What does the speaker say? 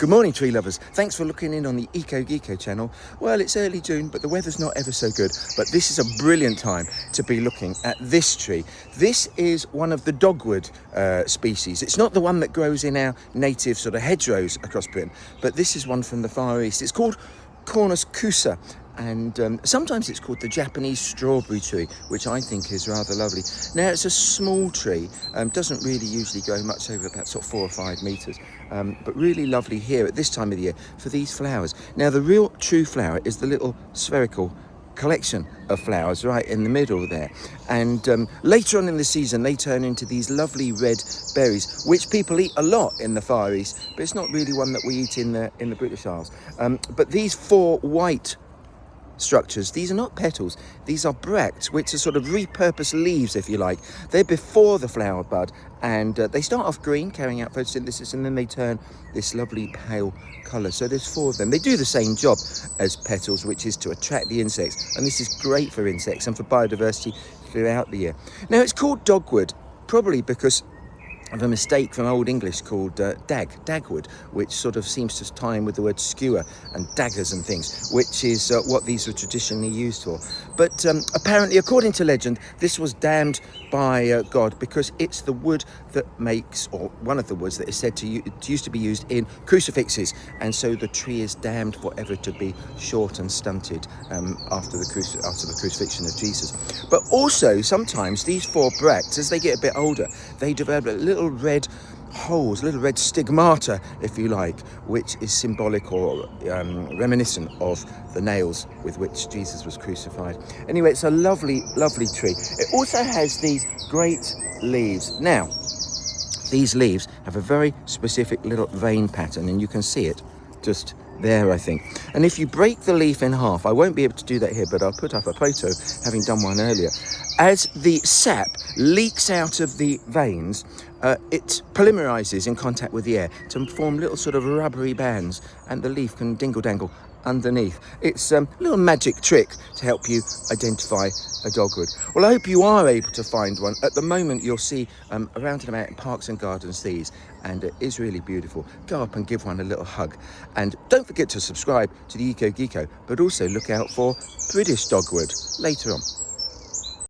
Good morning, tree lovers. Thanks for looking in on the Eco Geeko channel. Well, it's early June, but the weather's not ever so good. But this is a brilliant time to be looking at this tree. This is one of the dogwood species. It's not the one that grows in our native sort of hedgerows across Britain, but this is one from the Far East. It's called Cornus kousa. And sometimes it's called the Japanese strawberry tree, which I think is rather lovely. Now, it's a small tree, doesn't really usually grow much over about sort of 4 or 5 metres, but really lovely here at this time of the year for these flowers. Now, the real true flower is the little spherical collection of flowers right in the middle there, and later on in the season they turn into these lovely red berries, which people eat a lot in the Far East, but it's not really one that we eat in the British Isles. But these 4 white structures, these are not petals, these are bracts, which are sort of repurposed leaves, if you like. They're before the flower bud, and they start off green, carrying out photosynthesis, and then they turn this lovely pale colour. So there's 4 of them. They do the same job as petals, which is to attract the insects, and this is great for insects and for biodiversity throughout the year. Now, it's called dogwood probably because of a mistake from Old English called dagwood, which sort of seems to tie in with the word skewer and daggers and things, which is what these were traditionally used for. But apparently, according to legend, this was damned by God because it's the wood that makes, or one of the woods that is said to used to be used in crucifixes, and so the tree is damned forever to be short and stunted after the crucifixion of Jesus. But also, sometimes these 4 bracts, as they get a bit older, they develop little red holes, little red stigmata, if you like, which is symbolic or reminiscent of the nails with which Jesus was crucified. Anyway, it's a lovely, lovely tree. It also has these great leaves. Now, these leaves have a very specific little vein pattern, and you can see it just there, I think. And if you break the leaf in half, I won't be able to do that here, but I'll put up a photo having done one earlier. As the sap leaks out of the veins, it polymerizes in contact with the air to form little sort of rubbery bands, and the leaf can dingle-dangle underneath. It's a little magic trick to help you identify a dogwood. Well, I hope you are able to find one. At the moment, you'll see around and about in parks and gardens these, and it is really beautiful. Go up and give one a little hug. And don't forget to subscribe to the Eco Geeko, but also look out for British dogwood later on.